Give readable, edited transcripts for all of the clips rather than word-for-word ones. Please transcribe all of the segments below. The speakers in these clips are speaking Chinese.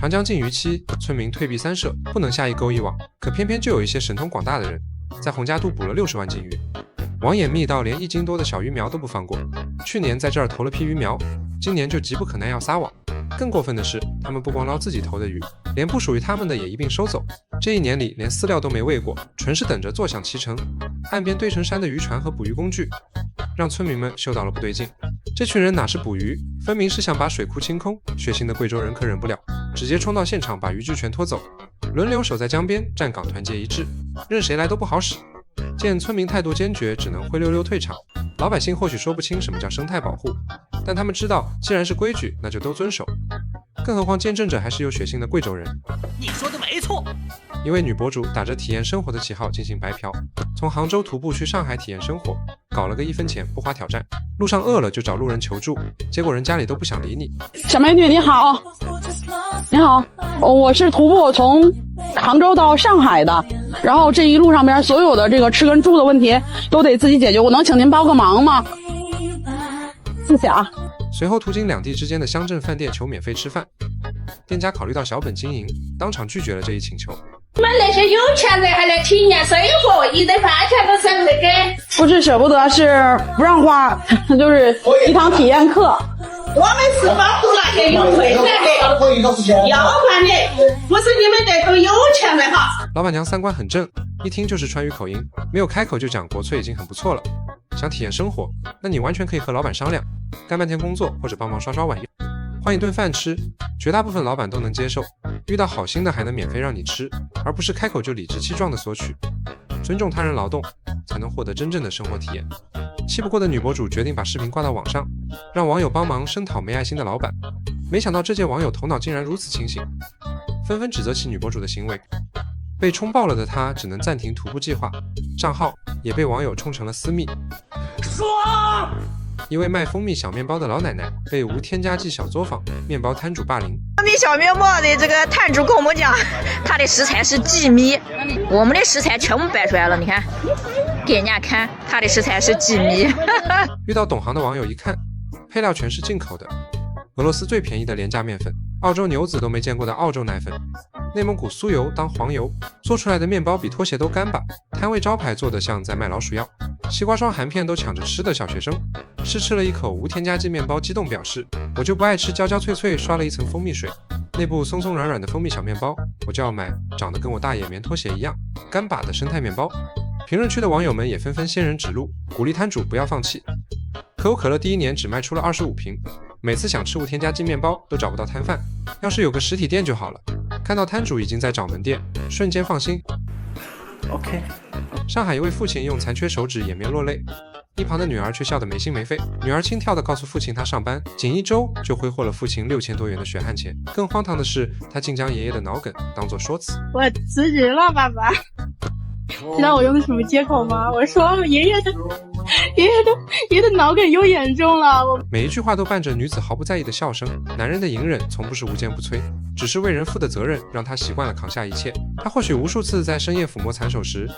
长江禁渔期，村民退避三舍，不能下一钩一网，可偏偏就有一些神通广大的人，在洪家渡捕了60万斤鱼。网眼密到连1斤多的小鱼苗都不放过，去年在这儿投了批鱼苗，今年就急不可耐要撒网。更过分的是，他们不光捞自己投的鱼，连不属于他们的也一并收走。这1年里连饲料都没喂过，纯是等着坐享其成。岸边堆成山的渔船和捕鱼工具，让村民们嗅到了不对劲。这群人哪是捕鱼，分明是想把水库清空。血腥的贵州人可忍不了，直接冲到现场把渔具全拖走，轮流守在江边站岗，团结一致，任谁来都不好使。见村民态度坚决，只能灰溜溜退场。老百姓或许说不清什么叫生态保护，但他们知道，既然是规矩，那就都遵守。更何况见证者还是有血性的贵州人。你说的没错。一位女博主打着体验生活的旗号进行白嫖，从杭州徒步去上海体验生活，搞了个1分钱不花挑战。路上饿了就找路人求助，结果人家里都不想理你。小美女你好，你好，我是徒步从杭州到上海的，然后这一路上边所有的这个吃跟住的问题都得自己解决，我能请您帮个忙吗？谢谢啊。随后途经2地之间的乡镇饭店求免费吃饭，店家考虑到小本经营，当场拒绝了这一请求。你们那些有钱人还来体验生活，一顿饭钱都舍不得给。不是舍不得，是不让花，就是一堂体验课。我们是帮助那些有困难的，要不然的不是你们这种有钱的哈。老板娘三观很正，一听就是川渝口音，没有开口就讲国粹已经很不错了。想体验生活，那你完全可以和老板商量，干半天工作或者帮忙刷刷碗，换一顿饭吃，绝大部分老板都能接受，遇到好心的还能免费让你吃，而不是开口就理直气壮的索取。尊重他人劳动，才能获得真正的生活体验。气不过的女博主决定把视频挂到网上，让网友帮忙声讨没爱心的老板。没想到这届网友头脑竟然如此清醒，纷纷指责起女博主的行为。被冲爆了的她只能暂停徒步计划，账号也被网友冲成了私密。爽！一位卖蜂蜜小面包的老奶奶被无添加剂小作坊面包摊主霸凌。蜂蜜小面包的这个摊主跟我们讲，他的食材是荠米，我们的食材全部摆出来了，你看，给人家看他的食材是荠米。遇到懂行的网友一看，配料全是进口的，俄罗斯最便宜的廉价面粉，澳洲牛子都没见过的澳洲奶粉，内蒙古酥油当黄油，做出来的面包比拖鞋都干巴，摊位招牌做得像在卖老鼠药，西瓜霜含片都抢着吃的小学生，试吃了一口无添加剂面包，激动表示，我就不爱吃焦焦脆脆刷了一层蜂蜜水，内部松松软软的蜂蜜小面包，我就要买长得跟我大爷棉拖鞋一样干巴的生态面包。评论区的网友们也纷纷仙人指路，鼓励摊主不要放弃。可口可乐第1年只卖出了25瓶，每次想吃无添加剂面包都找不到摊贩，要是有个实体店就好了。看到摊主已经在找门店，瞬间放心。OK。上海一位父亲用残缺手指掩面落泪，一旁的女儿却笑得没心没肺。女儿轻佻地告诉父亲她上班，仅1周就挥霍了父亲6000多元的血汗钱。更荒唐的是，她竟将爷爷的脑梗当作说辞。我辞职了，爸爸。知道我用的什么借口吗？我说爷爷的脑梗又严重了。每一句话都伴着女子毫不在意的笑声。男人的隐忍从不是无坚不摧，只是为人父的责任让他习惯了扛下一切。他或许无数次在深夜抚摸残手时，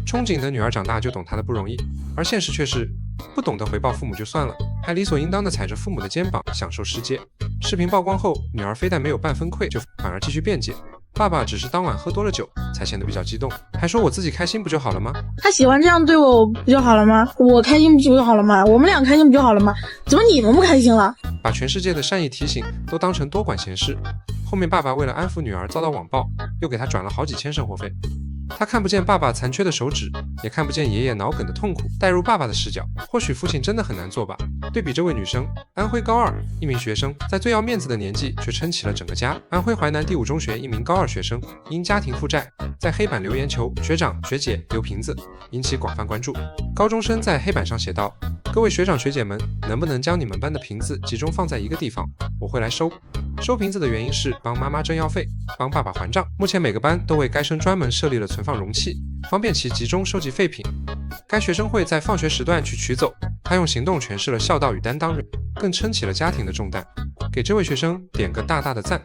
憧憬的女儿长大就懂他的不容易，而现实却是不懂得回报父母就算了，还理所应当地踩着父母的肩膀享受世界。视频曝光后，女儿非但没有半分愧，就反而继续辩解，爸爸只是当晚喝多了酒才显得比较激动，还说我自己开心不就好了吗？他喜欢这样对我不就好了吗？我开心不就好了吗？我们俩开心不就好了吗？怎么你们不开心了？把全世界的善意提醒都当成多管闲事。后面爸爸为了安抚女儿遭到网暴，又给她转了好几千生活费。他看不见爸爸残缺的手指，也看不见爷爷脑梗的痛苦。带入爸爸的视角，或许父亲真的很难做吧。对比这位女生，安徽高2一名学生，在最要面子的年纪却撑起了整个家。安徽淮南第5中学一名高2学生，因家庭负债，在黑板留言求学长学姐留瓶子，引起广泛关注。高中生在黑板上写道：各位学长学姐们，能不能将你们班的瓶子集中放在一个地方，我会来收。收瓶子的原因是帮妈妈挣药费，帮爸爸还账。目前每个班都为该生专门设立了存放容器，方便其集中收集废品。该学生会在放学时段去取走，他用行动诠释了孝道与担当，更撑起了家庭的重担。给这位学生点个大大的赞。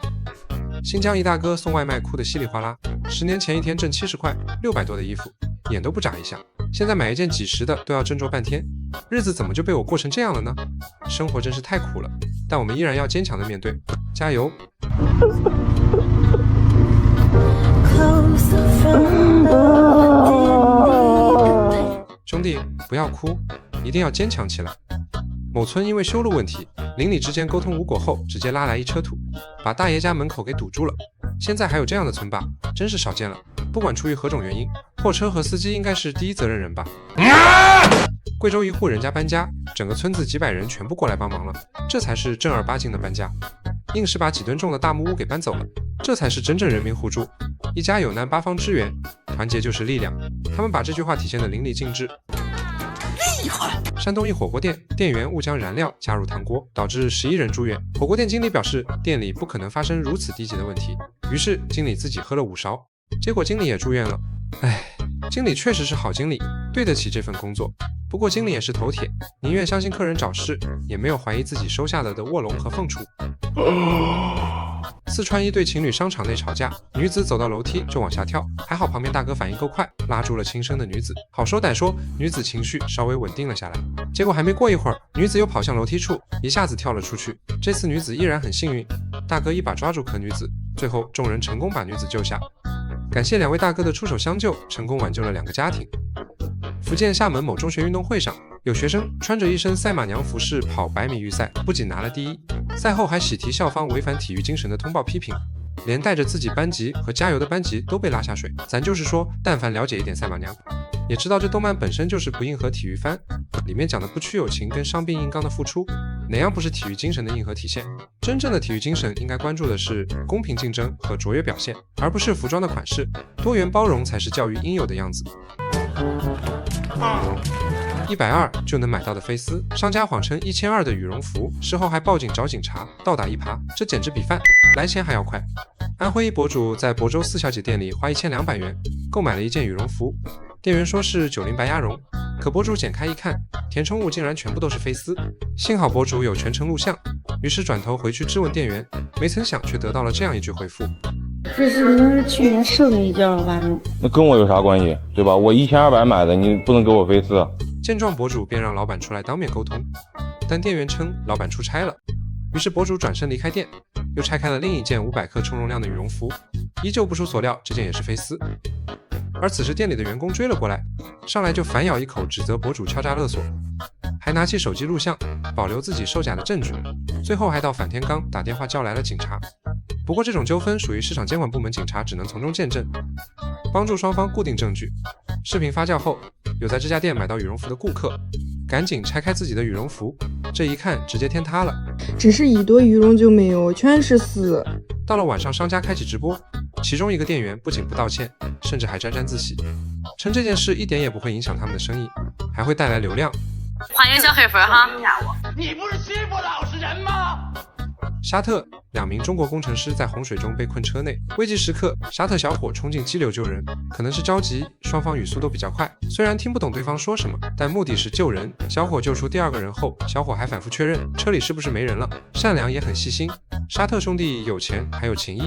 新疆一大哥送外卖哭得稀里哗啦，10年前一天挣70块，600多的衣服，眼都不眨一下。现在买一件几十的都要斟酌半天，日子怎么就被我过成这样了呢？生活真是太苦了，但我们依然要坚强的面对，加油！不要哭，一定要坚强起来。某村因为修路问题，邻里之间沟通无果后，直接拉来一车土，把大爷家门口给堵住了。现在还有这样的村霸，真是少见了。不管出于何种原因，货车和司机应该是第一责任人吧。贵州一户人家搬家，整个村子几百人全部过来帮忙了，这才是正儿八经的搬家。硬是把几吨重的大木屋给搬走了，这才是真正人民互助。一家有难八方支援，团结就是力量。他们把这句话体现得淋漓尽致。厉害！山东一火锅店店员误将燃料加入汤锅，导致11人住院。火锅店经理表示，店里不可能发生如此低级的问题，于是经理自己喝了5勺，结果经理也住院了。唉，经理确实是好经理，对得起这份工作。不过经理也是头铁，宁愿相信客人找事，也没有怀疑自己收下了的卧龙和凤雏。四川一对情侣商场内吵架，女子走到楼梯就往下跳，还好旁边大哥反应够快，拉住了轻生的女子。好说歹说，女子情绪稍微稳定了下来。结果还没过一会儿，女子又跑向楼梯处，一下子跳了出去。这次女子依然很幸运，大哥一把抓住可女子，最后众人成功把女子救下。感谢2位大哥的出手相救，成功挽救了2个家庭。福建厦门某中学运动会上，有学生穿着一身赛马娘服饰跑100米预赛，不仅拿了第1，赛后还喜提校方违反体育精神的通报批评，连带着自己班级和加油的班级都被拉下水。咱就是说，但凡了解一点赛马娘，也知道这动漫本身就是不硬核体育番，里面讲的不屈友情跟伤病硬刚的付出，哪样不是体育精神的硬核体现？真正的体育精神应该关注的是公平竞争和卓越表现，而不是服装的款式。多元包容才是教育应有的样子。120就能买到的菲丝，商家谎称1200的羽绒服，事后还报警找警察，倒打一耙，这简直比饭来钱还要快。安徽一博主在亳州4小姐店里花1200元购买了一件羽绒服，店员说是90白鸭绒，可博主剪开一看，填充物竟然全部都是菲丝。幸好博主有全程录像，于是转头回去质问店员，没曾想却得到了这样一句回复：这是不是去年剩的一件吧？那跟我有啥关系，对吧？我1200买的，你不能给我菲丝。见状，博主便让老板出来当面沟通，但店员称老板出差了，于是博主转身离开店，又拆开了另一件500克充容量的羽绒服，依旧不出所料，这件也是菲丝。而此时店里的员工追了过来，上来就反咬一口，指责博主敲诈勒索，还拿起手机录像，保留自己售假的证据，最后还到反天罡打电话叫来了警察。不过这种纠纷属于市场监管部门，警察只能从中见证，帮助双方固定证据。视频发酵后，有在这家店买到羽绒服的顾客赶紧拆开自己的羽绒服，这一看直接天塌了，只是一朵羽绒就没有，全是丝。到了晚上，商家开启直播，其中一个店员不仅不道歉，甚至还沾沾自喜，称这件事一点也不会影响他们的生意，还会带来流量。欢迎小黑粉哈！你不是欺负老实人吗？沙特2名中国工程师在洪水中被困车内，危急时刻，沙特小伙冲进激流救人，可能是着急，双方语速都比较快，虽然听不懂对方说什么，但目的是救人。小伙救出第2个人后，小伙还反复确认车里是不是没人了，善良也很细心。沙特兄弟有钱还有情谊。